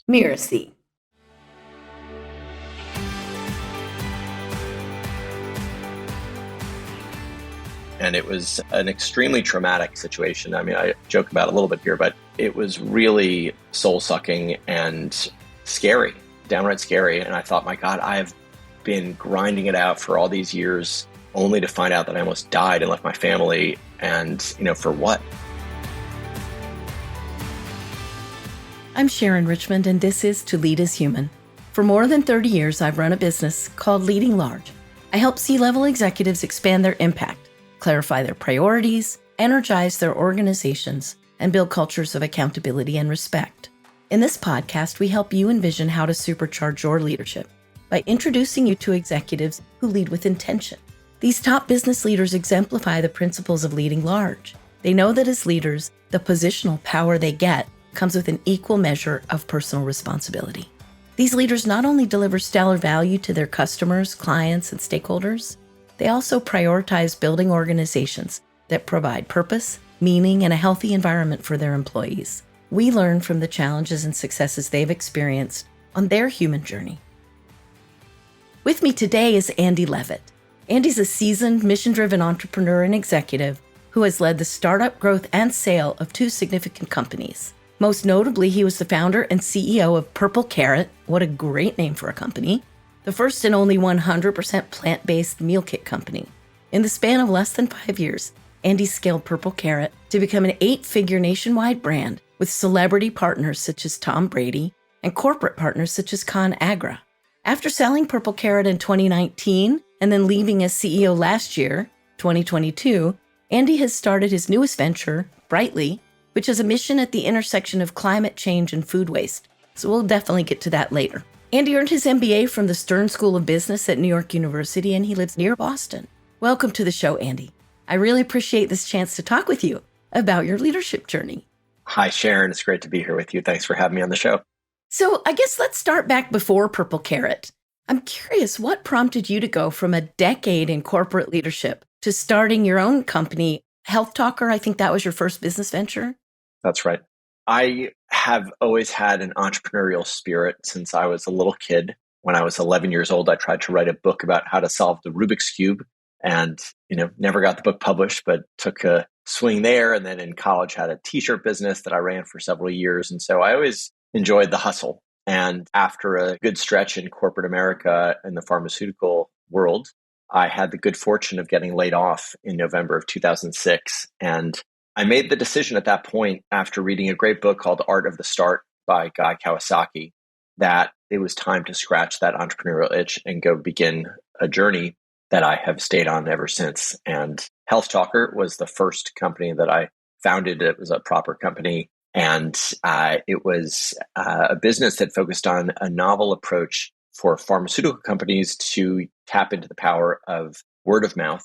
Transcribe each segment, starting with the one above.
Mirasee. And it was an extremely traumatic situation. I mean, I joke about it a little bit here, but it was really soul-sucking and scary, downright scary. And I thought, my God, I have been grinding it out for all these years only to find out that I almost died and left my family. And, for what? I'm Sharon Richmond, and this is To Lead as Human. For more than 30 years, I've run a business called Leading Large. I help C-level executives expand their impact, clarify their priorities, energize their organizations, and build cultures of accountability and respect. In this podcast, we help you envision how to supercharge your leadership by introducing you to executives who lead with intention. These top business leaders exemplify the principles of leading large. They know that as leaders, the positional power they get comes with an equal measure of personal responsibility. These leaders not only deliver stellar value to their customers, clients, and stakeholders, they also prioritize building organizations that provide purpose, meaning, and a healthy environment for their employees. We learn from the challenges and successes they've experienced on their human journey. With me today is Andy Levitt. Andy's a seasoned, mission-driven entrepreneur and executive who has led the startup growth and sale of 2 significant companies. Most notably, he was the founder and CEO of Purple Carrot, what a great name for a company, the first and only 100% plant-based meal kit company. In the span of less than 5 years, Andy scaled Purple Carrot to become an 8-figure nationwide brand with celebrity partners such as Tom Brady and corporate partners such as ConAgra. After selling Purple Carrot in 2019 and then leaving as CEO last year, 2022, Andy has started his newest venture, Brightly, which is a mission at the intersection of climate change and food waste. So we'll definitely get to that later. Andy earned his MBA from the Stern School of Business at New York University, and he lives near Boston. Welcome to the show, Andy. I really appreciate this chance to talk with you about your leadership journey. Hi, Sharon. It's great to be here with you. Thanks for having me on the show. So I guess let's start back before Purple Carrot. I'm curious, what prompted you to go from a decade in corporate leadership to starting your own company, Health Talker? I think that was your first business venture. That's right. I have always had an entrepreneurial spirit since I was a little kid. When I was 11 years old, I tried to write a book about how to solve the Rubik's Cube and, never got the book published, but took a swing there. And then in college had a t-shirt business that I ran for several years. And so I always enjoyed the hustle. And after a good stretch in corporate America and the pharmaceutical world, I had the good fortune of getting laid off in November of 2006. And I made the decision at that point, after reading a great book called Art of the Start by Guy Kawasaki, that it was time to scratch that entrepreneurial itch and go begin a journey that I have stayed on ever since. And Health Talker was the first company that I founded. It was a proper company. And it was a business that focused on a novel approach for pharmaceutical companies to tap into the power of word of mouth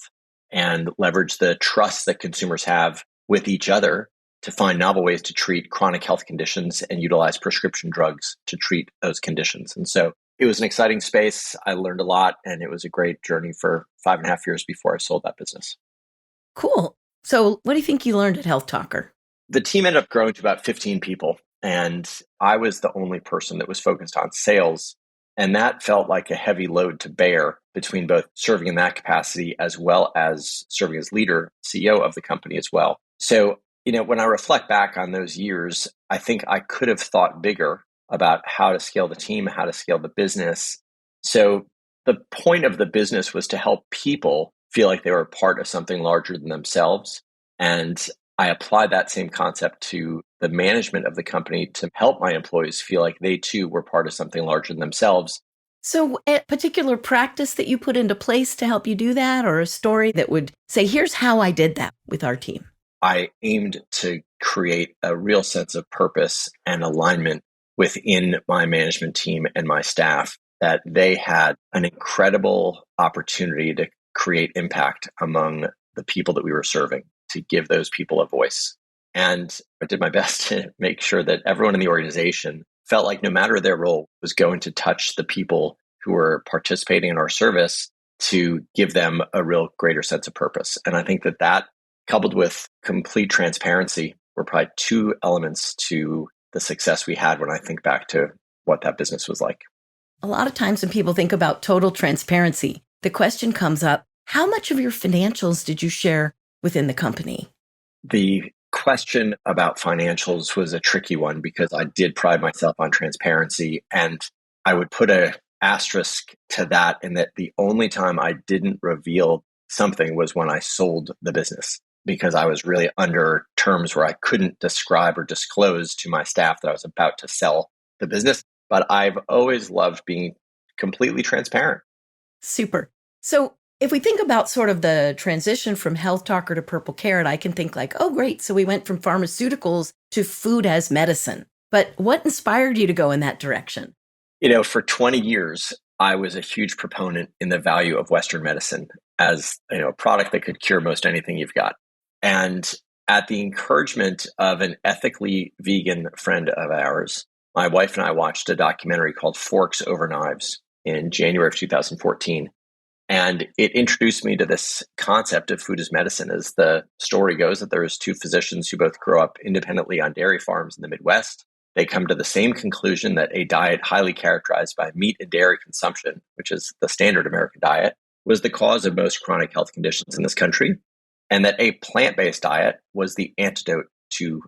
and leverage the trust that consumers have with each other to find novel ways to treat chronic health conditions and utilize prescription drugs to treat those conditions. And so it was an exciting space. I learned a lot, and it was a great journey for 5.5 years before I sold that business. Cool. So what do you think you learned at Health Talker? The team ended up growing to about 15 people, and I was the only person that was focused on sales. And that felt like a heavy load to bear between both serving in that capacity as well as serving as leader, CEO of the company as well. So, when I reflect back on those years, I think I could have thought bigger about how to scale the team, how to scale the business. So the point of the business was to help people feel like they were part of something larger than themselves. And I applied that same concept to the management of the company to help my employees feel like they too were part of something larger than themselves. So a particular practice that you put into place to help you do that, or a story that would say, here's how I did that with our team? I aimed to create a real sense of purpose and alignment within my management team and my staff, that they had an incredible opportunity to create impact among the people that we were serving, to give those people a voice. And I did my best to make sure that everyone in the organization felt like no matter their role was going to touch the people who were participating in our service to give them a real greater sense of purpose. And I think that coupled with complete transparency were probably 2 elements to the success we had when I think back to what that business was like. A lot of times when people think about total transparency, the question comes up, how much of your financials did you share within the company? The question about financials was a tricky one because I did pride myself on transparency, and I would put a asterisk to that in that the only time I didn't reveal something was when I sold the business, because I was really under terms where I couldn't describe or disclose to my staff that I was about to sell the business. But I've always loved being completely transparent. Super. So if we think about sort of the transition from Health Talker to Purple Carrot, I can think like, oh, great. So we went from pharmaceuticals to food as medicine. But what inspired you to go in that direction? For 20 years, I was a huge proponent in the value of Western medicine as, a product that could cure most anything you've got. And at the encouragement of an ethically vegan friend of ours, my wife and I watched a documentary called Forks Over Knives in January of 2014. And it introduced me to this concept of food as medicine. As the story goes, that there was two physicians who both grew up independently on dairy farms in the Midwest. They come to the same conclusion that a diet highly characterized by meat and dairy consumption, which is the standard American diet, was the cause of most chronic health conditions in this country, and that a plant-based diet was the antidote to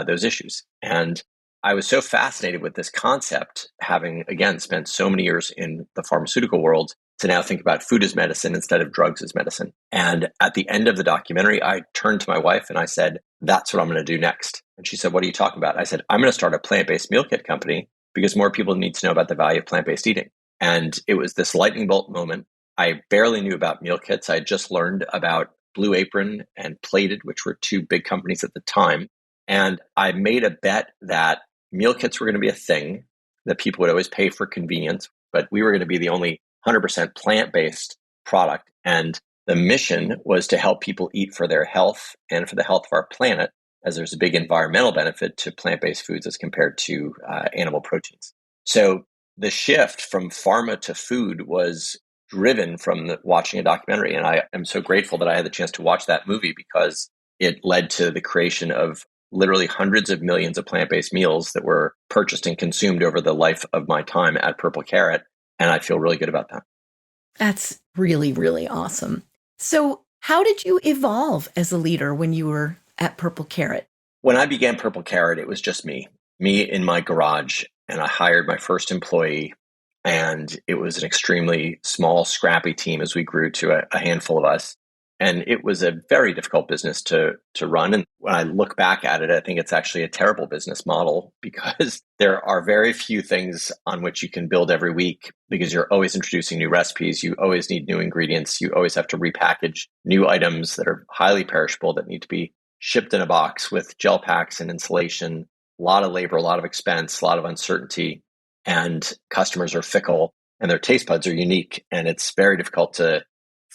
those issues. And I was so fascinated with this concept, having, again, spent so many years in the pharmaceutical world, to now think about food as medicine instead of drugs as medicine. And at the end of the documentary, I turned to my wife and I said, that's what I'm going to do next. And she said, what are you talking about? I said, I'm going to start a plant-based meal kit company because more people need to know about the value of plant-based eating. And it was this lightning bolt moment. I barely knew about meal kits. I had just learned about Blue Apron and Plated, which were two big companies at the time. And I made a bet that meal kits were going to be a thing, that people would always pay for convenience, but we were going to be the only 100% plant-based product. And the mission was to help people eat for their health and for the health of our planet, as there's a big environmental benefit to plant-based foods as compared to animal proteins. So the shift from pharma to food was driven from watching a documentary. And I am so grateful that I had the chance to watch that movie, because it led to the creation of literally hundreds of millions of plant-based meals that were purchased and consumed over the life of my time at Purple Carrot. And I feel really good about that. That's really, really awesome. So how did you evolve as a leader when you were at Purple Carrot? When I began Purple Carrot, it was just me in my garage. And I hired my first employee. And it was an extremely small, scrappy team as we grew to a handful of us. And it was a very difficult business to run. And when I look back at it, I think it's actually a terrible business model, because there are very few things on which you can build every week, because you're always introducing new recipes. You always need new ingredients. You always have to repackage new items that are highly perishable that need to be shipped in a box with gel packs and insulation. A lot of labor, a lot of expense, a lot of uncertainty. And customers are fickle and their taste buds are unique. And it's very difficult to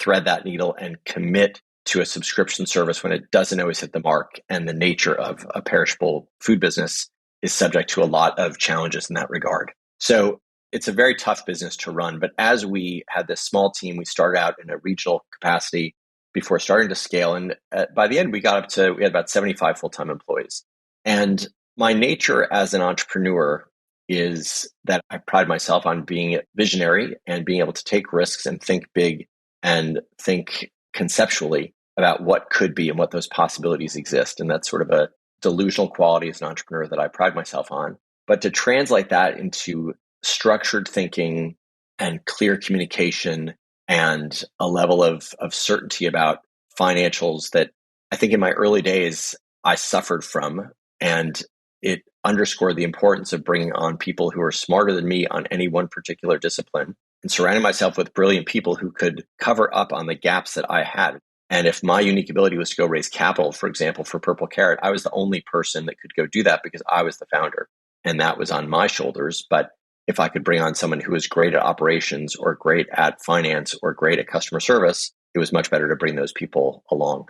thread that needle and commit to a subscription service when it doesn't always hit the mark. And the nature of a perishable food business is subject to a lot of challenges in that regard. So it's a very tough business to run. But as we had this small team, we started out in a regional capacity before starting to scale. And by the end, we had about 75 full-time employees. And my nature as an entrepreneur is that I pride myself on being visionary and being able to take risks and think big and think conceptually about what could be and what those possibilities exist. And that's sort of a delusional quality as an entrepreneur that I pride myself on. But to translate that into structured thinking and clear communication and a level of certainty about financials that I think in my early days I suffered from, and it underscored the importance of bringing on people who are smarter than me on any one particular discipline, and surrounding myself with brilliant people who could cover up on the gaps that I had. And if my unique ability was to go raise capital, for example, for Purple Carrot, I was the only person that could go do that because I was the founder, and that was on my shoulders. But if I could bring on someone who was great at operations or great at finance or great at customer service, it was much better to bring those people along.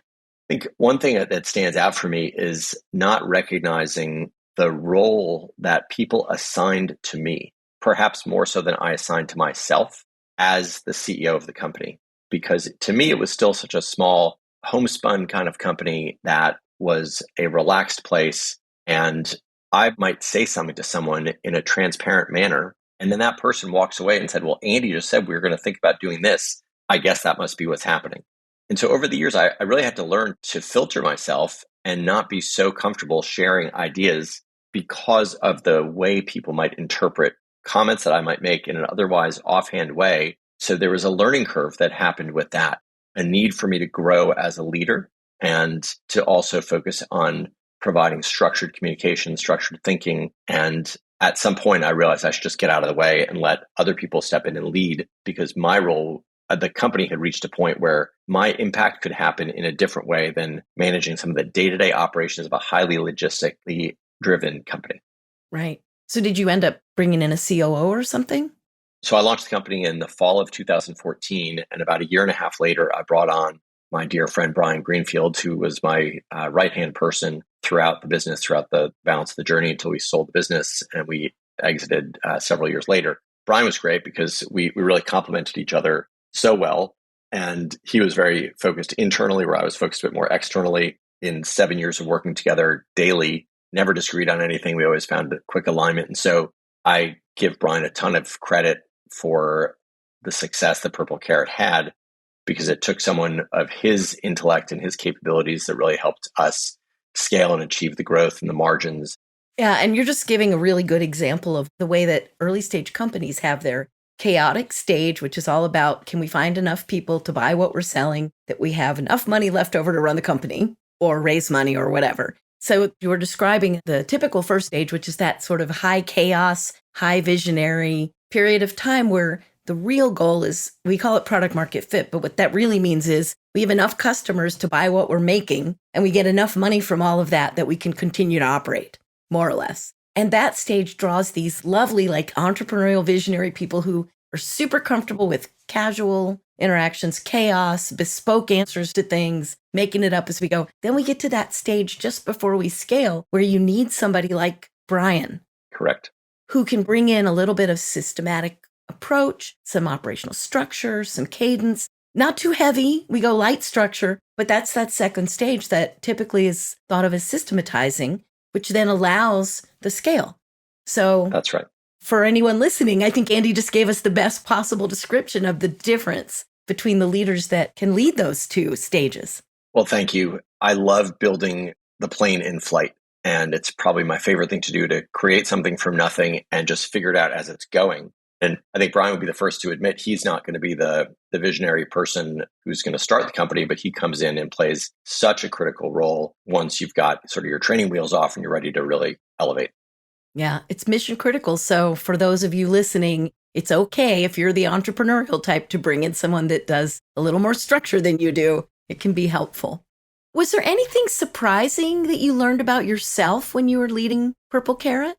I think one thing that stands out for me is not recognizing the role that people assigned to me, perhaps more so than I assigned to myself as the CEO of the company. Because to me, it was still such a small homespun kind of company that was a relaxed place. And I might say something to someone in a transparent manner And then that person walks away and said, well, Andy just said we were going to think about doing this. I guess that must be what's happening. And so over the years, I really had to learn to filter myself and not be so comfortable sharing ideas because of the way people might interpret comments that I might make in an otherwise offhand way. So there was a learning curve that happened with that, a need for me to grow as a leader and to also focus on providing structured communication, structured thinking. And at some point, I realized I should just get out of the way and let other people step in and lead, because my role, the company had reached a point where my impact could happen in a different way than managing some of the day-to-day operations of a highly logistically driven company. Right. So did you end up bringing in a COO or something? So I launched the company in the fall of 2014. And about a year and a half later, I brought on my dear friend, Brian Greenfield, who was my right-hand person throughout the business, throughout the balance of the journey until we sold the business and we exited several years later. Brian was great because we really complemented each other so well. And he was very focused internally, where I was focused a bit more externally. In 7 years of working together daily, never disagreed on anything. We always found quick alignment. And so I give Brian a ton of credit for the success that Purple Carrot had, because it took someone of his intellect and his capabilities that really helped us scale and achieve the growth and the margins. Yeah, and you're just giving a really good example of the way that early stage companies have their chaotic stage, which is all about, can we find enough people to buy what we're selling, that we have enough money left over to run the company or raise money or whatever. So you were describing the typical first stage, which is that sort of high chaos, high visionary period of time where the real goal is, we call it product market fit, but what that really means is we have enough customers to buy what we're making, and we get enough money from all of that we can continue to operate, more or less. And that stage draws these lovely, entrepreneurial visionary people who are super comfortable with casual interactions, chaos, bespoke answers to things, making it up as we go. Then we get to that stage just before we scale where you need somebody like Brian. Correct. Who can bring in a little bit of systematic approach, some operational structure, some cadence. Not too heavy. We go light structure, but that's that second stage that typically is thought of as systematizing, which then allows the scale. So that's right. For anyone listening, I think Andy just gave us the best possible description of the difference between the leaders that can lead those two stages. Well, thank you. I love building the plane in flight. And it's probably my favorite thing to do, to create something from nothing and just figure it out as it's going. And I think Brian would be the first to admit he's not going to be the visionary person who's going to start the company, but he comes in and plays such a critical role once you've got sort of your training wheels off and you're ready to really elevate. Yeah, it's mission critical. So for those of you listening, it's okay if you're the entrepreneurial type to bring in someone that does a little more structure than you do. It can be helpful. Was there anything surprising that you learned about yourself when you were leading Purple Carrot?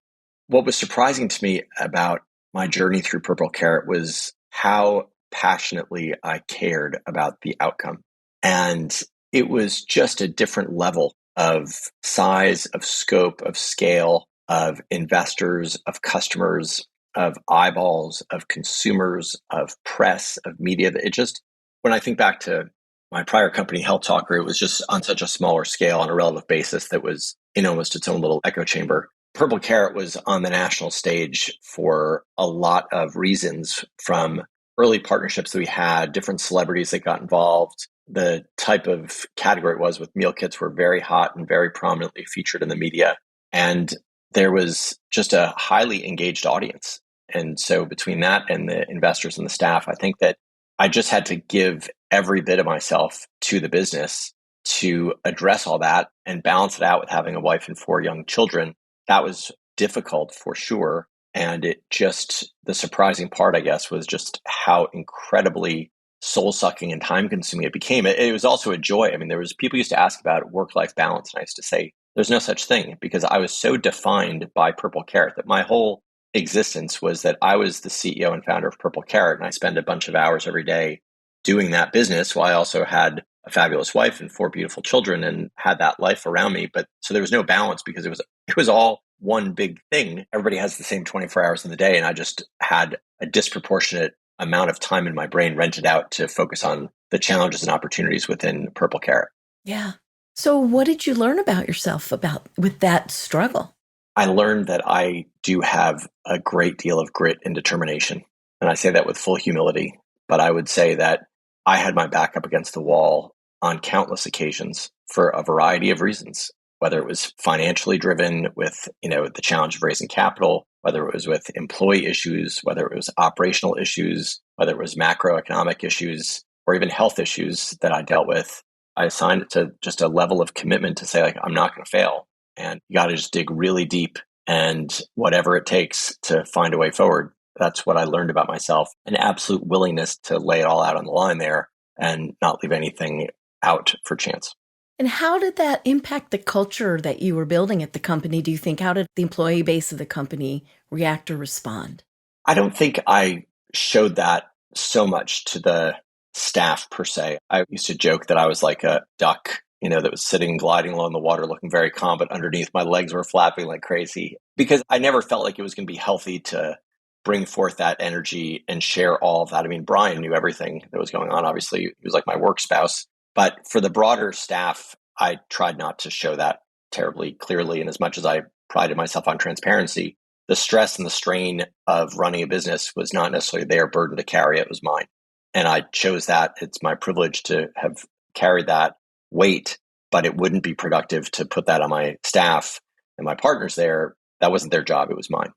What was surprising to me about my journey through Purple Carrot was how passionately I cared about the outcome. And it was just a different level of size, of scope, of scale, of investors, of customers, of eyeballs, of consumers, of press, of media. It just, when I think back to my prior company, Health Talker, it was just on such a smaller scale on a relative basis that was in almost its own little echo chamber. Purple Carrot was on the national stage for a lot of reasons, from early partnerships that we had, different celebrities that got involved. The type of category it was with meal kits were very hot and very prominently featured in the media. And there was just a highly engaged audience. And so between that and the investors and the staff, I think that I just had to give every bit of myself to the business to address all that and balance it out with having a wife and 4 young children. That was difficult for sure. And it just, the surprising part, I guess, was just how incredibly soul-sucking and time-consuming it became. It was also a joy. I mean, there was people used to ask about work-life balance, and I used to say, there's no such thing, because I was so defined by Purple Carrot that my whole existence was that I was the CEO and founder of Purple Carrot, and I spent a bunch of hours every day doing that business while I also had a fabulous wife and 4 beautiful children and had that life around me. But so there was no balance because it was all one big thing. Everybody has the same 24 hours in the day, and I just had a disproportionate amount of time in my brain rented out to focus on the challenges and opportunities within Purple Carrot. Yeah. So what did you learn about yourself with that struggle? I learned that I do have a great deal of grit and determination. And I say that with full humility. But I would say that I had my back up against the wall on countless occasions for a variety of reasons, whether it was financially driven with, the challenge of raising capital, whether it was with employee issues, whether it was operational issues, whether it was macroeconomic issues, or even health issues that I dealt with. I assigned it to just a level of commitment to say, like, I'm not going to fail. And you got to just dig really deep and whatever it takes to find a way forward. That's what I learned about myself, an absolute willingness to lay it all out on the line there and not leave anything out for chance. And how did that impact the culture that you were building at the company, do you think? How did the employee base of the company react or respond? I don't think I showed that so much to the staff per se. I used to joke that I was like a duck, that was sitting, gliding along the water, looking very calm, but underneath my legs were flapping like crazy because I never felt like it was going to be healthy to bring forth that energy and share all of that. I mean, Brian knew everything that was going on. Obviously, he was like my work spouse. But for the broader staff, I tried not to show that terribly clearly. And as much as I prided myself on transparency, the stress and the strain of running a business was not necessarily their burden to carry. It was mine. And I chose that. It's my privilege to have carried that weight, but it wouldn't be productive to put that on my staff and my partners there. That wasn't their job. It was mine.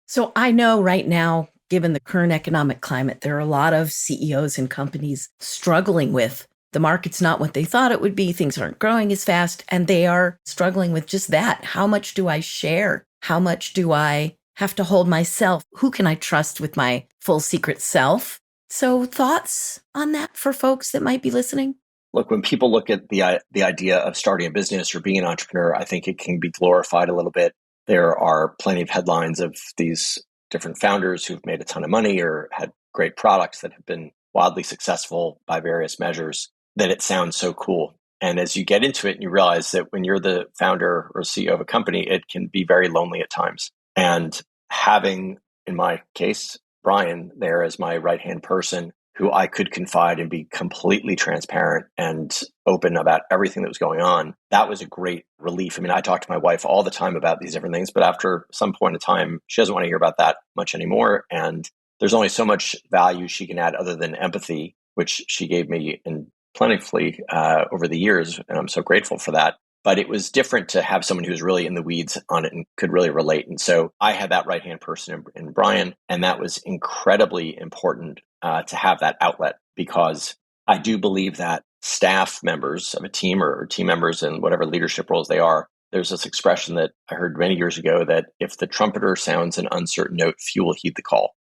So I know right now, given the current economic climate, there are a lot of CEOs and companies struggling with the market's not what they thought it would be. Things aren't growing as fast, and they are struggling with just that. How much do I share? How much do I have to hold myself? Who can I trust with my full secret self? So thoughts on that for folks that might be listening? Look, when people look at the idea of starting a business or being an entrepreneur, I think it can be glorified a little bit. There are plenty of headlines of these different founders who've made a ton of money or had great products that have been wildly successful by various measures, that it sounds so cool. And as you get into it and you realize that when you're the founder or CEO of a company, it can be very lonely at times. And having, in my case, Brian there as my right-hand person who I could confide and be completely transparent and open about everything that was going on, that was a great relief. I mean, I talk to my wife all the time about these different things, but after some point in time, she doesn't want to hear about that much anymore. And there's only so much value she can add other than empathy, which she gave me in plentifully over the years. And I'm so grateful for that. But it was different to have someone who was really in the weeds on it and could really relate. And so I had that right-hand person in Brian, and that was incredibly important to have that outlet, because I do believe that staff members of a team or team members in whatever leadership roles they are, there's this expression that I heard many years ago that if the trumpeter sounds an uncertain note, few will heed the call.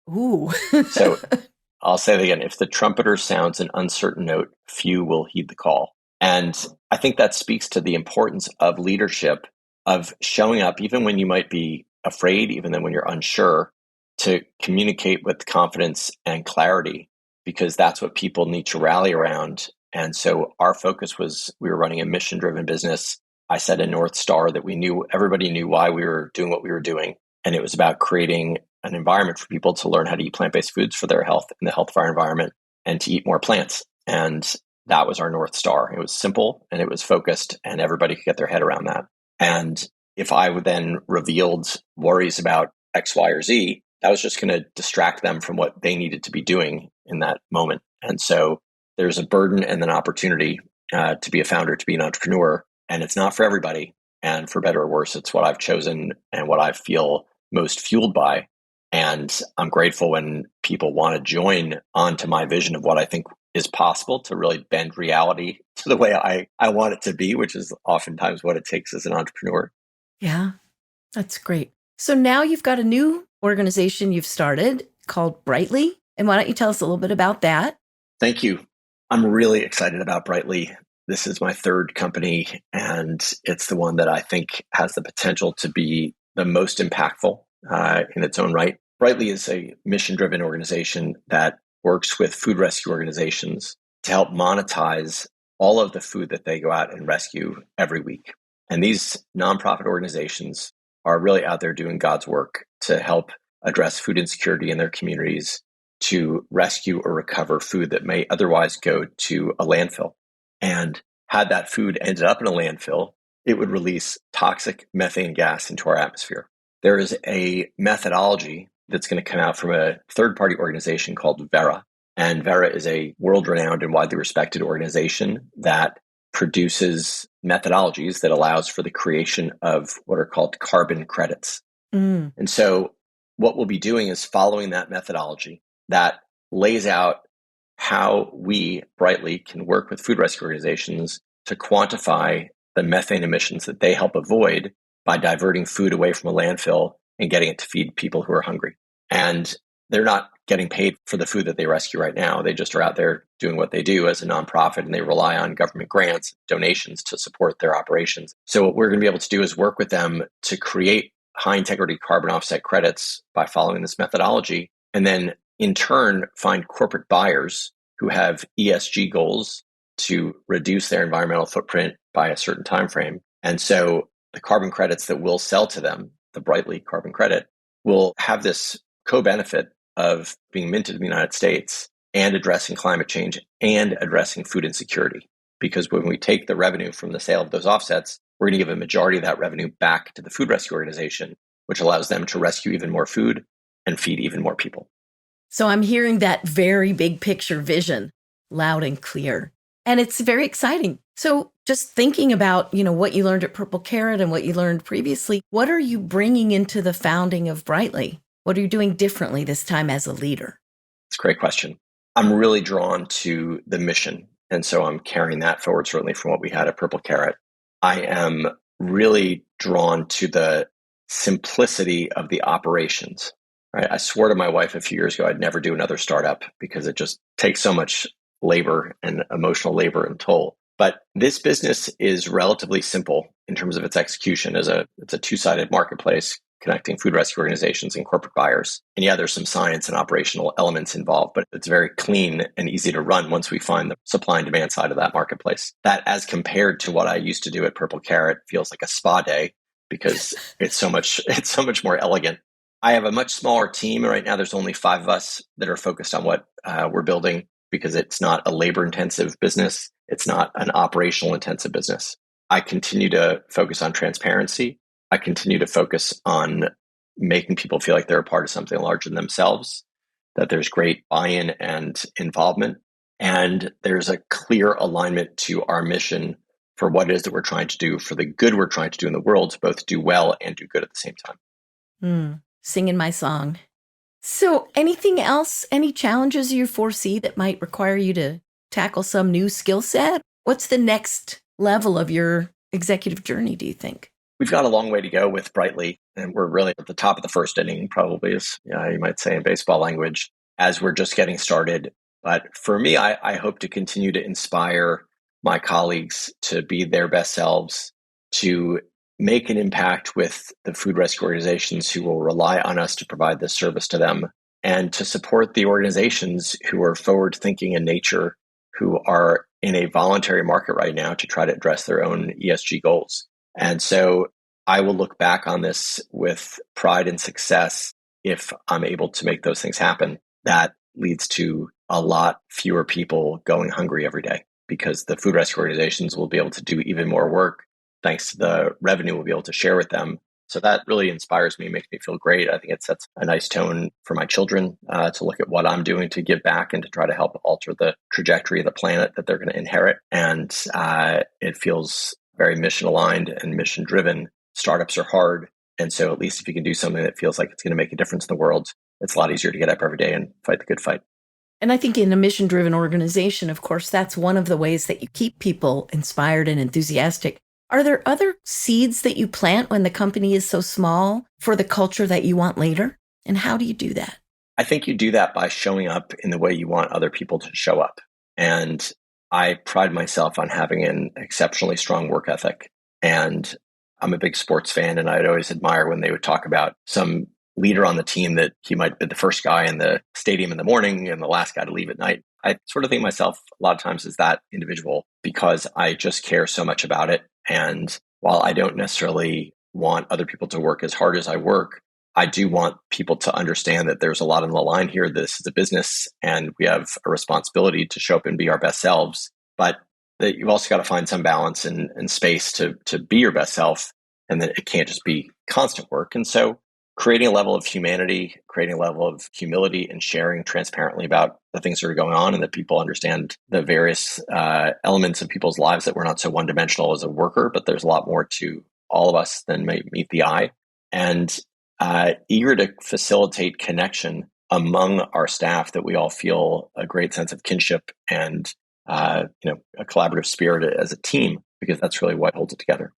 Ooh. So I'll say it again. If the trumpeter sounds an uncertain note, few will heed the call. And I think that speaks to the importance of leadership, of showing up even when you might be afraid, even then when you're unsure, to communicate with confidence and clarity, because that's what people need to rally around. And so our focus was, we were running a mission-driven business. I set a North Star that everybody knew why we were doing what we were doing. And it was about creating an environment for people to learn how to eat plant-based foods for their health and the health of our environment, and to eat more plants. And that was our North Star. It was simple and it was focused, and everybody could get their head around that. And if I then revealed worries about X, Y, or Z, that was just going to distract them from what they needed to be doing in that moment. And so there's a burden and an opportunity to be a founder, to be an entrepreneur. And it's not for everybody. And for better or worse, it's what I've chosen and what I feel most fueled by. And I'm grateful when people want to join onto my vision of what I think is possible to really bend reality to the way I want it to be, which is oftentimes what it takes as an entrepreneur. Yeah, that's great. So now you've got a new organization you've started called Brightly. And why don't you tell us a little bit about that? Thank you. I'm really excited about Brightly. This is my third company, and it's the one that I think has the potential to be the most impactful in its own right. Brightly is a mission-driven organization that works with food rescue organizations to help monetize all of the food that they go out and rescue every week. And these nonprofit organizations are really out there doing God's work to help address food insecurity in their communities, to rescue or recover food that may otherwise go to a landfill. And had that food ended up in a landfill, it would release toxic methane gas into our atmosphere. There is a methodology that's going to come out from a third-party organization called Verra. And Verra is a world-renowned and widely respected organization that produces methodologies that allows for the creation of what are called carbon credits. And so what we'll be doing is following that methodology that lays out how we, Brightly, can work with food rescue organizations to quantify the methane emissions that they help avoid by diverting food away from a landfill and getting it to feed people who are hungry. And they're not getting paid for the food that they rescue right now. They just are out there doing what they do as a nonprofit, and they rely on government grants, donations to support their operations. So what we're going to be able to do is work with them to create high integrity carbon offset credits by following this methodology, and then in turn find corporate buyers who have ESG goals to reduce their environmental footprint by a certain time frame. And so the carbon credits that we'll sell to them, the Brightly carbon credit, will have this co-benefit of being minted in the United States and addressing climate change and addressing food insecurity. Because when we take the revenue from the sale of those offsets, we're going to give a majority of that revenue back to the food rescue organization, which allows them to rescue even more food and feed even more people. So I'm hearing that very big picture vision loud and clear. And it's very exciting. So just thinking about, what you learned at Purple Carrot and what you learned previously, what are you bringing into the founding of Brightly? What are you doing differently this time as a leader? It's a great question. I'm really drawn to the mission. And so I'm carrying that forward, certainly from what we had at Purple Carrot. I am really drawn to the simplicity of the operations. Right? I swore to my wife a few years ago I'd never do another startup because it just takes so much labor and emotional labor and toll. But this business is relatively simple in terms of its execution. It's a two-sided marketplace connecting food rescue organizations and corporate buyers. And yeah, there's some science and operational elements involved, but it's very clean and easy to run once we find the supply and demand side of that marketplace. That, as compared to what I used to do at Purple Carrot, feels like a spa day because it's so much more elegant. I have a much smaller team. Right now, there's only 5 of us that are focused on what we're building because it's not a labor-intensive business. It's not an operational-intensive business. I continue to focus on transparency. I continue to focus on making people feel like they're a part of something larger than themselves, that there's great buy-in and involvement, and there's a clear alignment to our mission for what it is that we're trying to do, for the good we're trying to do in the world, to both do well and do good at the same time. Singing my song. So anything else, any challenges you foresee that might require you to tackle some new skill set? What's the next level of your executive journey, do you think? We've got a long way to go with Brightly, and we're really at the top of the first inning, probably, as you might say in baseball language, as we're just getting started. But for me, I hope to continue to inspire my colleagues to be their best selves, to make an impact with the food rescue organizations who will rely on us to provide this service to them, and to support the organizations who are forward-thinking in nature, who are in a voluntary market right now to try to address their own ESG goals. And so I will look back on this with pride and success if I'm able to make those things happen. That leads to a lot fewer people going hungry every day because the food rescue organizations will be able to do even more work thanks to the revenue we'll be able to share with them. So that really inspires me, makes me feel great. I think it sets a nice tone for my children to look at what I'm doing to give back and to try to help alter the trajectory of the planet that they're going to inherit. And it feels very mission aligned and mission driven. Startups are hard. And so at least if you can do something that feels like it's going to make a difference in the world, it's a lot easier to get up every day and fight the good fight. And I think in a mission driven organization, of course, that's one of the ways that you keep people inspired and enthusiastic. Are there other seeds that you plant when the company is so small for the culture that you want later? And how do you do that? I think you do that by showing up in the way you want other people to show up. And I pride myself on having an exceptionally strong work ethic. And I'm a big sports fan, and I'd always admire when they would talk about some leader on the team that he might be the first guy in the stadium in the morning and the last guy to leave at night. I sort of think myself a lot of times as that individual because I just care so much about it. And while I don't necessarily want other people to work as hard as I work, I do want people to understand that there's a lot on the line here. This is a business and we have a responsibility to show up and be our best selves. But that you've also got to find some balance and space to be your best self, and that it can't just be constant work. And so creating a level of humanity, creating a level of humility, and sharing transparently about the things that are going on, and that people understand the various elements of people's lives, that we're not so one-dimensional as a worker, but there's a lot more to all of us than may meet the eye. And eager to facilitate connection among our staff, that we all feel a great sense of kinship and a collaborative spirit as a team, because that's really what holds it together.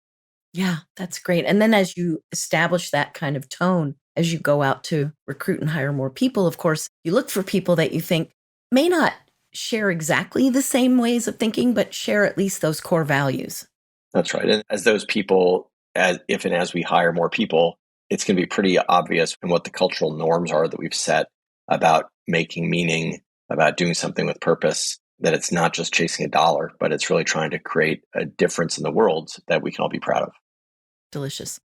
Yeah, that's great. And then as you establish that kind of tone, as you go out to recruit and hire more people, of course, you look for people that you think may not share exactly the same ways of thinking, but share at least those core values. That's right. And as those people, as we hire more people, it's going to be pretty obvious in what the cultural norms are that we've set about making meaning, about doing something with purpose, that it's not just chasing a dollar, but it's really trying to create a difference in the world that we can all be proud of. Delicious.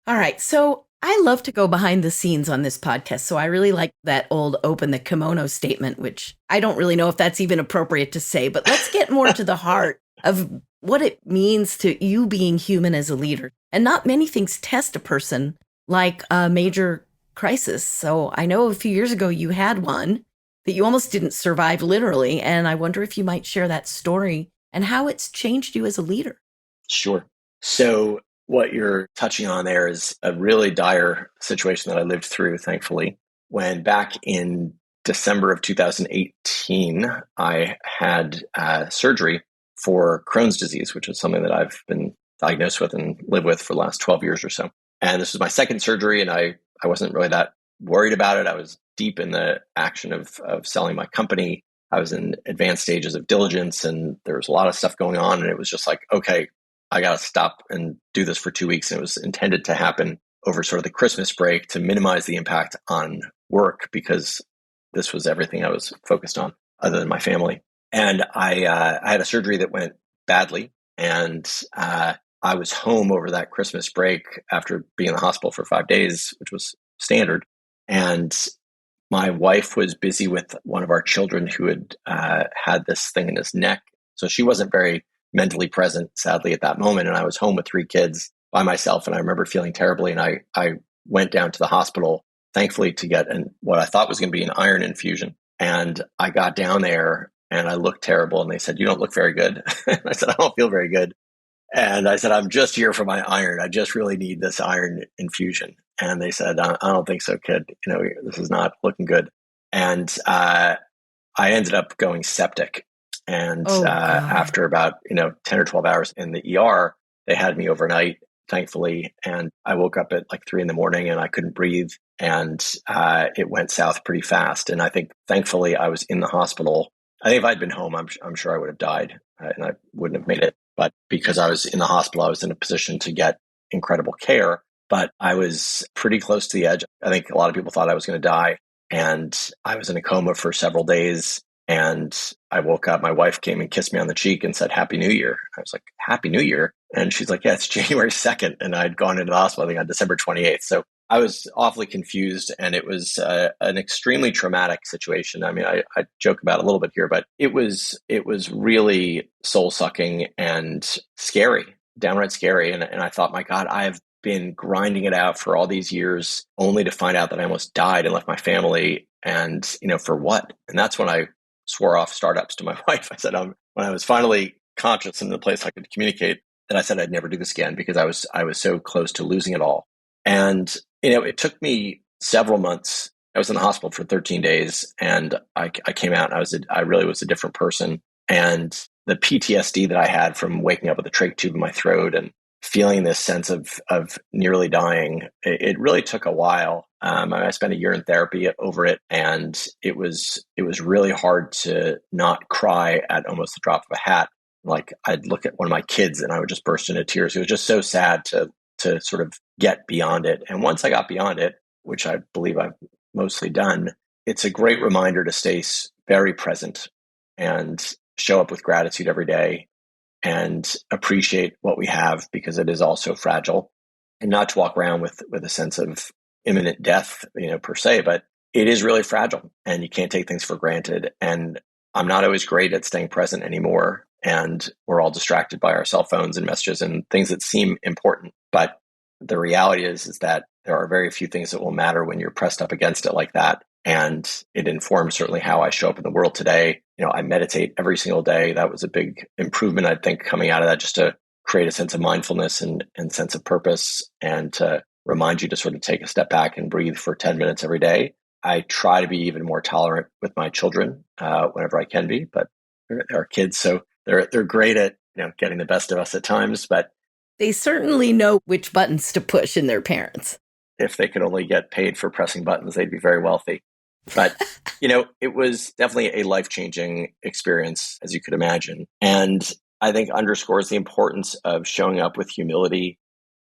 All right. So I love to go behind the scenes on this podcast. So I really like that old open the kimono statement, which I don't really know if that's even appropriate to say, but let's get more to the heart of what it means to you being human as a leader. And not many things test a person like a major crisis. So I know a few years ago you had one that you almost didn't survive literally. And I wonder if you might share that story and how it's changed you as a leader. Sure. So what you're touching on there is a really dire situation that I lived through, thankfully, when back in December of 2018, I had surgery for Crohn's disease, which is something that I've been diagnosed with and live with for the last 12 years or so. And this was my second surgery, and I wasn't really that worried about it. I was deep in the action of selling my company. I was in advanced stages of diligence, and there was a lot of stuff going on. And it was just like, okay, I got to stop and do this for 2 weeks. And it was intended to happen over sort of the Christmas break to minimize the impact on work, because this was everything I was focused on other than my family. And I had a surgery that went badly. And I was home over that Christmas break after being in the hospital for 5 days, which was standard. And my wife was busy with one of our children who had had this thing in his neck. So she wasn't very mentally present, sadly, at that moment. And I was home with 3 kids by myself. And I remember feeling terribly. And I went down to the hospital, thankfully, to get what I thought was going to be an iron infusion. And I got down there and I looked terrible. And they said, "You don't look very good." And I said, "I don't feel very good." And I said, "I'm just here for my iron. I just really need this iron infusion." And they said, "I don't think so, kid. This is not looking good." And I ended up going septic. And after about 10 or 12 hours in the ER, they had me overnight, thankfully. And I woke up at like 3 a.m. and I couldn't breathe. And it went south pretty fast. And I think, thankfully, I was in the hospital. I think if I'd been home, I'm sure I would have died and I wouldn't have made it. But because I was in the hospital, I was in a position to get incredible care. But I was pretty close to the edge. I think a lot of people thought I was going to die. And I was in a coma for several days. And I woke up, my wife came and kissed me on the cheek and said, "Happy New Year." I was like, "Happy New Year?" And she's like, "Yeah, it's January 2nd. And I'd gone into the hospital, I think, on December 28th. So I was awfully confused, and it was an extremely traumatic situation. I mean, I joke about it a little bit here, but it was really soul-sucking and scary, downright scary. And I thought, my God, I've been grinding it out for all these years only to find out that I almost died and left my family. And, for what? And that's when I swore off startups to my wife. I said, when I was finally conscious in the place I could communicate, that I said I'd never do this again, because I was so close to losing it all. And, it took me several months. I was in the hospital for 13 days, and I came out and I really was a different person. And the PTSD that I had from waking up with a trach tube in my throat and feeling this sense of nearly dying, it really took a while. I spent a year in therapy over it, and it was really hard to not cry at almost the drop of a hat. Like, I'd look at one of my kids and I would just burst into tears. It was just so sad to sort of get beyond it. And once I got beyond it, which I believe I've mostly done, it's a great reminder to stay very present and show up with gratitude every day and appreciate what we have, because it is also fragile, and not to walk around with a sense of imminent death, per se, but it is really fragile and you can't take things for granted. And I'm not always great at staying present anymore. and we're all distracted by our cell phones and messages and things that seem important. But the reality is that there are very few things that will matter when you're pressed up against it like that. And it informs certainly how I show up in the world today. I meditate every single day. That was a big improvement, I think, coming out of that, just to create a sense of mindfulness and sense of purpose, and to remind you to sort of take a step back and breathe for 10 minutes every day. I try to be even more tolerant with my children whenever I can be, but they're kids, so they're great at getting the best of us at times. But they certainly know which buttons to push in their parents. If they could only get paid for pressing buttons, they'd be very wealthy. But it was definitely a life-changing experience, as you could imagine, and I think underscores the importance of showing up with humility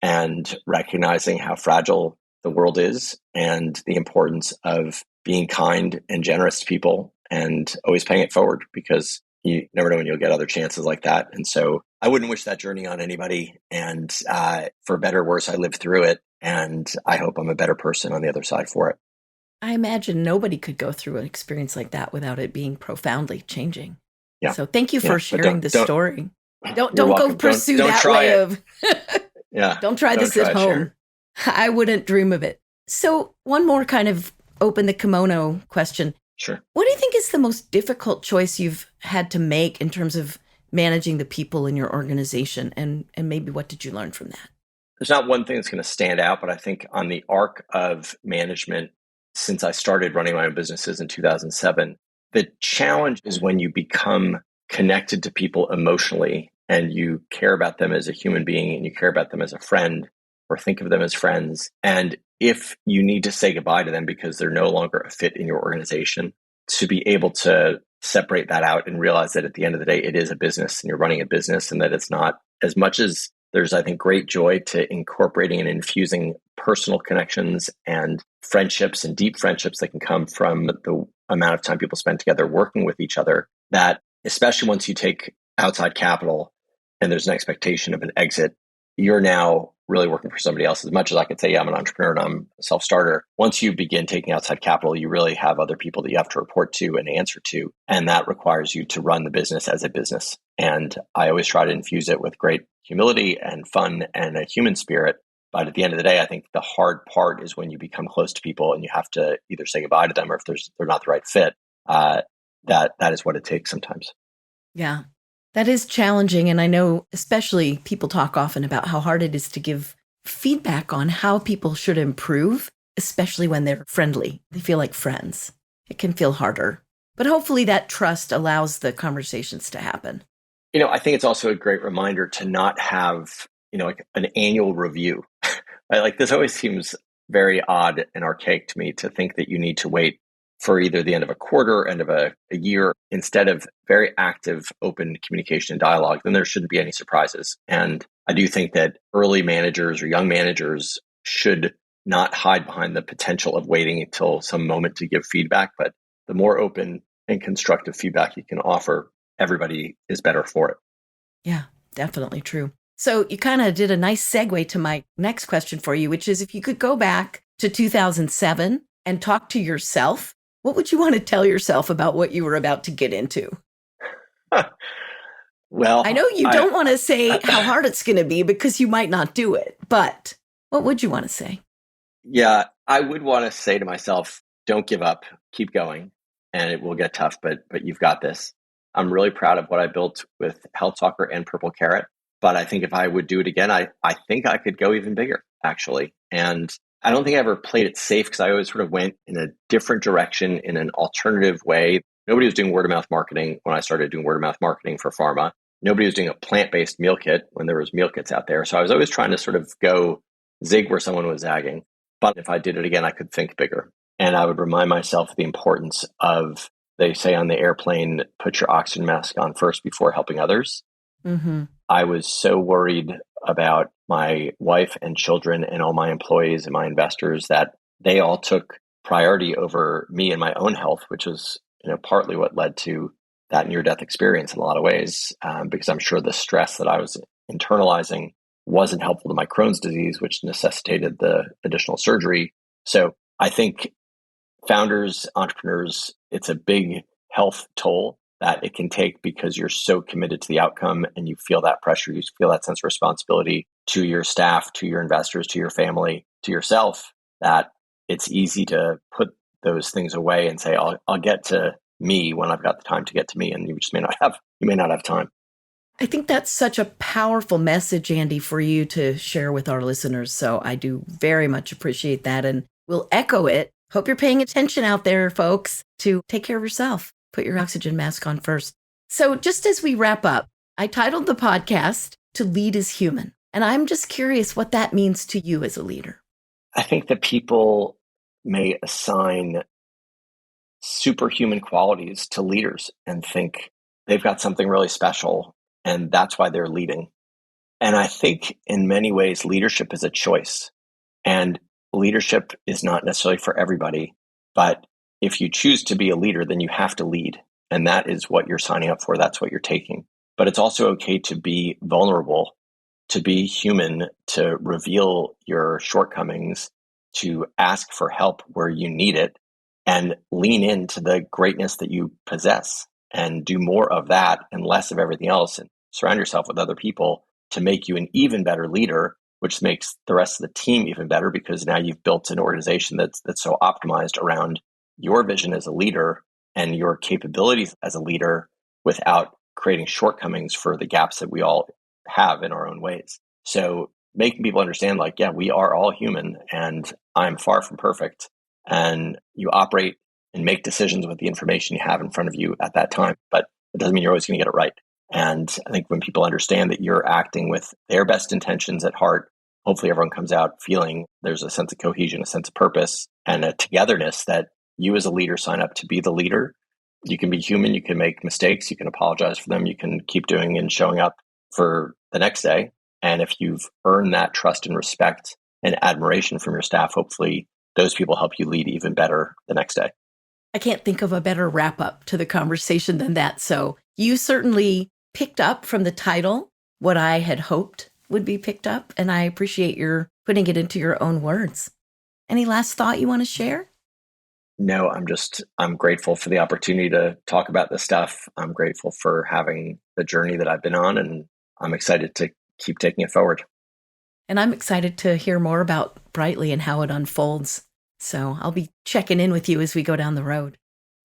and recognizing how fragile the world is, and the importance of being kind and generous to people and always paying it forward, because you never know when you'll get other chances like that. And so I wouldn't wish that journey on anybody. And for better or worse, I lived through it, and I hope I'm a better person on the other side for it. I imagine nobody could go through an experience like that without it being profoundly changing. Yeah. So thank you for sharing the story. Don't go pursue don't that way of yeah. Don't try this at home. I wouldn't dream of it. So one more kind of open the kimono question. Sure. What do you think is the most difficult choice you've had to make in terms of managing the people in your organization? And maybe what did you learn from that? There's not one thing that's going to stand out, but I think on the arc of management, since I started running my own businesses in 2007, the challenge is when you become connected to people emotionally and you care about them as a human being and you care about them as a friend or think of them as friends. And if you need to say goodbye to them because they're no longer a fit in your organization, to be able to separate that out and realize that at the end of the day, it is a business and you're running a business, and that it's not as much as there's, I think, great joy to incorporating and infusing personal connections and friendships and deep friendships that can come from the amount of time people spend together working with each other, that especially once you take outside capital and there's an expectation of an exit, you're now really working for somebody else. As much as I could say, yeah, I'm an entrepreneur and I'm a self-starter, once you begin taking outside capital, you really have other people that you have to report to and answer to. And that requires you to run the business as a business. And I always try to infuse it with great humility and fun and a human spirit. But at the end of the day, I think the hard part is when you become close to people and you have to either say goodbye to them, or if they're not the right fit, that is what it takes sometimes. Yeah. That is challenging. And I know especially people talk often about how hard it is to give feedback on how people should improve, especially when they're friendly. They feel like friends. It can feel harder. But hopefully that trust allows the conversations to happen. I think it's also a great reminder to not have, like an annual review. Right? Like, this always seems very odd and archaic to me to think that you need to wait for either the end of a quarter, end of a year, instead of very active, open communication and dialogue. Then there shouldn't be any surprises. And I do think that early managers or young managers should not hide behind the potential of waiting until some moment to give feedback. But the more open and constructive feedback you can offer, everybody is better for it. Yeah, definitely true. So you kind of did a nice segue to my next question for you, which is, if you could go back to 2007 and talk to yourself, what would you want to tell yourself about what you were about to get into? Well, I know you don't want to say how hard it's going to be because you might not do it, but what would you want to say? Yeah, I would want to say to myself, don't give up, keep going, and it will get tough, but you've got this. I'm really proud of what I built with Health Talker and Purple Carrot, but I think if I would do it again, I think I could go even bigger, actually. And I don't think I ever played it safe because I always sort of went in a different direction, in an alternative way. Nobody was doing word of mouth marketing when I started doing word of mouth marketing for pharma. Nobody was doing a plant-based meal kit when there was meal kits out there. So I was always trying to sort of go zig where someone was zagging. But if I did it again, I could think bigger. And I would remind myself of the importance of, they say on the airplane, put your oxygen mask on first before helping others. Mm-hmm. I was so worried about my wife and children and all my employees and my investors that they all took priority over me and my own health, which was partly what led to that near-death experience in a lot of ways, because I'm sure the stress that I was internalizing wasn't helpful to my Crohn's disease, which necessitated the additional surgery. So I think founders, entrepreneurs, it's a big health toll that it can take because you're so committed to the outcome and you feel that pressure, you feel that sense of responsibility to your staff, to your investors, to your family, to yourself, that it's easy to put those things away and say, I'll get to me when I've got the time to get to me. And you may not have time. I think that's such a powerful message, Andy, for you to share with our listeners. So I do very much appreciate that. And we'll echo it. Hope you're paying attention out there, folks, to take care of yourself. Put your oxygen mask on first. So just as we wrap up, I titled the podcast To Lead as Human. And I'm just curious what that means to you as a leader. I think that people may assign superhuman qualities to leaders and think they've got something really special, and that's why they're leading. And I think in many ways, leadership is a choice. And leadership is not necessarily for everybody. But if you choose to be a leader, then you have to lead. And that is what you're signing up for. That's what you're taking. But it's also okay to be vulnerable, to be human, to reveal your shortcomings, to ask for help where you need it, and lean into the greatness that you possess and do more of that and less of everything else, and surround yourself with other people to make you an even better leader, which makes the rest of the team even better because now you've built an organization that's so optimized around your vision as a leader and your capabilities as a leader without creating shortcomings for the gaps that we all have in our own ways. So making people understand, like, yeah, we are all human and I'm far from perfect. And you operate and make decisions with the information you have in front of you at that time. But it doesn't mean you're always going to get it right. And I think when people understand that you're acting with their best intentions at heart, hopefully everyone comes out feeling there's a sense of cohesion, a sense of purpose, and a togetherness that you as a leader sign up to be the leader. You can be human, you can make mistakes, you can apologize for them, you can keep doing and showing up for the next day. And if you've earned that trust and respect and admiration from your staff, hopefully those people help you lead even better the next day. I can't think of a better wrap up to the conversation than that. So you certainly picked up from the title what I had hoped would be picked up, and I appreciate your putting it into your own words. Any last thought you want to share? No, I'm grateful for the opportunity to talk about this stuff. I'm grateful for having the journey that I've been on, and I'm excited to keep taking it forward. And I'm excited to hear more about Brightly and how it unfolds. So I'll be checking in with you as we go down the road.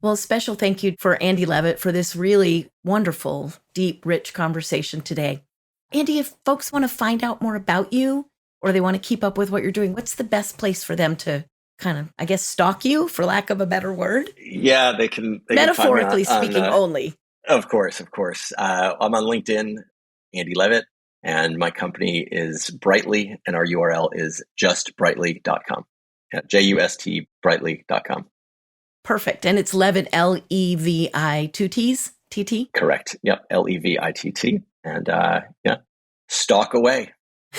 Well, a special thank you for Andy Levitt for this really wonderful, deep, rich conversation today. Andy, if folks want to find out more about you or they want to keep up with what you're doing, what's the best place for them to kind of, I guess, stalk you, for lack of a better word? Yeah, they can. Metaphorically speaking only. Of course. I'm on LinkedIn, Andy Levitt, and my company is Brightly, and our URL is justbrightly.com. JUST brightly.com. Perfect. And it's Levitt, Levi, two T's, TT? Correct. Yep. Levitt. And stalk away.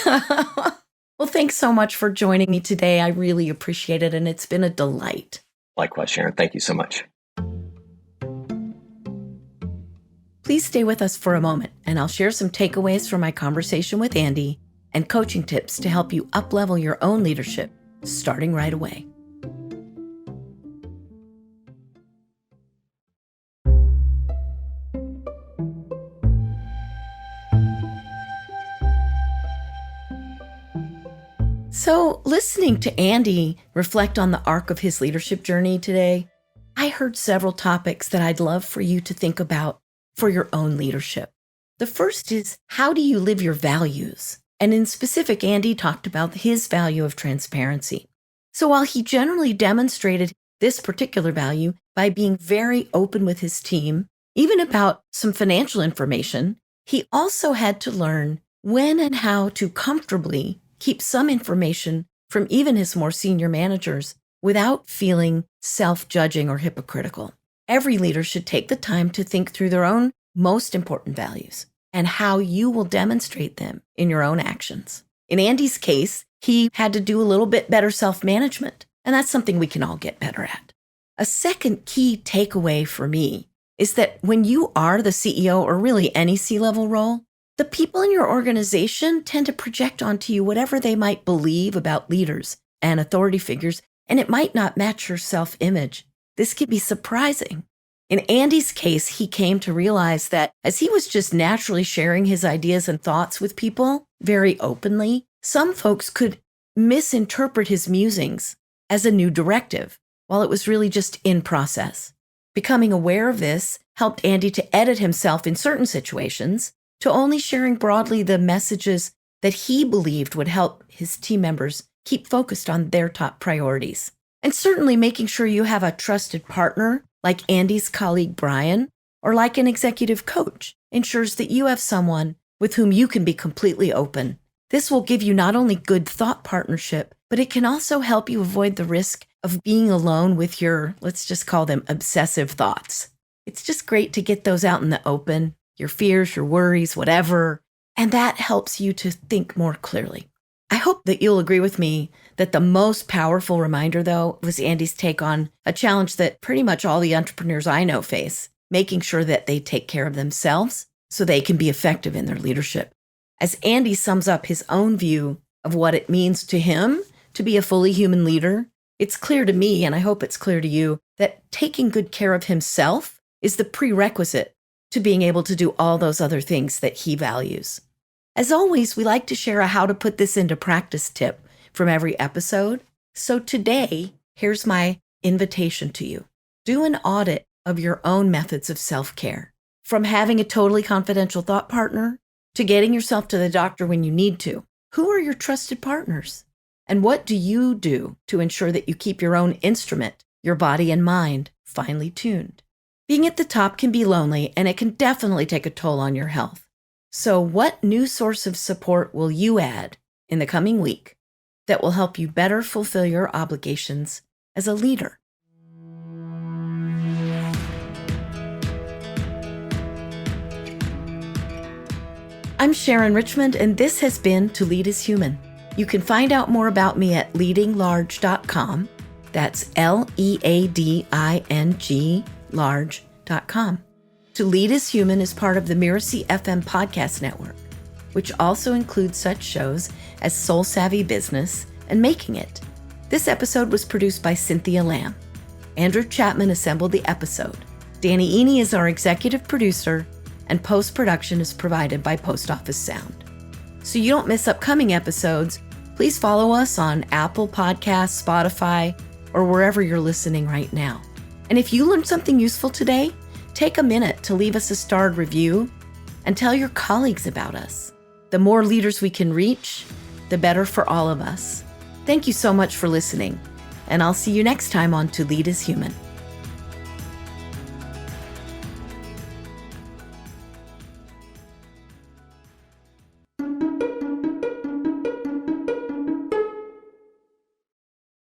Well, thanks so much for joining me today. I really appreciate it. And it's been a delight. Likewise, Sharon. Thank you so much. Please stay with us for a moment, and I'll share some takeaways from my conversation with Andy and coaching tips to help you uplevel your own leadership, starting right away. So, listening to Andy reflect on the arc of his leadership journey today, I heard several topics that I'd love for you to think about for your own leadership. The first is, how do you live your values? And in specific, Andy talked about his value of transparency. So while he generally demonstrated this particular value by being very open with his team, even about some financial information, he also had to learn when and how to comfortably keep some information from even his more senior managers without feeling self-judging or hypocritical. Every leader should take the time to think through their own most important values and how you will demonstrate them in your own actions. In Andy's case, he had to do a little bit better self-management, and that's something we can all get better at. A second key takeaway for me is that when you are the CEO or really any C-level role, the people in your organization tend to project onto you whatever they might believe about leaders and authority figures, and it might not match your self-image. This can be surprising. In Andy's case, he came to realize that as he was just naturally sharing his ideas and thoughts with people very openly, some folks could misinterpret his musings as a new directive, while it was really just in process. Becoming aware of this helped Andy to edit himself in certain situations to only sharing broadly the messages that he believed would help his team members keep focused on their top priorities. And certainly making sure you have a trusted partner like Andy's colleague Brian, or like an executive coach, ensures that you have someone with whom you can be completely open. This will give you not only good thought partnership, but it can also help you avoid the risk of being alone with your, let's just call them obsessive thoughts. It's just great to get those out in the open, your fears, your worries, whatever, and that helps you to think more clearly. I hope that you'll agree with me that the most powerful reminder, though, was Andy's take on a challenge that pretty much all the entrepreneurs I know face, making sure that they take care of themselves so they can be effective in their leadership. As Andy sums up his own view of what it means to him to be a fully human leader, it's clear to me, and I hope it's clear to you, that taking good care of himself is the prerequisite to being able to do all those other things that he values. As always, we like to share a how to put this into practice tip from every episode. So today, here's my invitation to you. Do an audit of your own methods of self-care. From having a totally confidential thought partner to getting yourself to the doctor when you need to. Who are your trusted partners? And what do you do to ensure that you keep your own instrument, your body and mind, finely tuned? Being at the top can be lonely, and it can definitely take a toll on your health. So what new source of support will you add in the coming week that will help you better fulfill your obligations as a leader? I'm Sharon Richmond, and this has been To Lead is Human. You can find out more about me at leadinglarge.com. That's LEADING large.com. To Lead is Human is part of the Mirasee FM podcast network, which also includes such shows as Soul Savvy Business and Making It. This episode was produced by Cynthia Lamb. Andrew Chapman assembled the episode. Danny Eny is our executive producer, and post-production is provided by Post Office Sound. So you don't miss upcoming episodes, please follow us on Apple Podcasts, Spotify, or wherever you're listening right now. And if you learned something useful today, take a minute to leave us a starred review and tell your colleagues about us. The more leaders we can reach, the better for all of us. Thank you so much for listening, and I'll see you next time on To Lead is Human.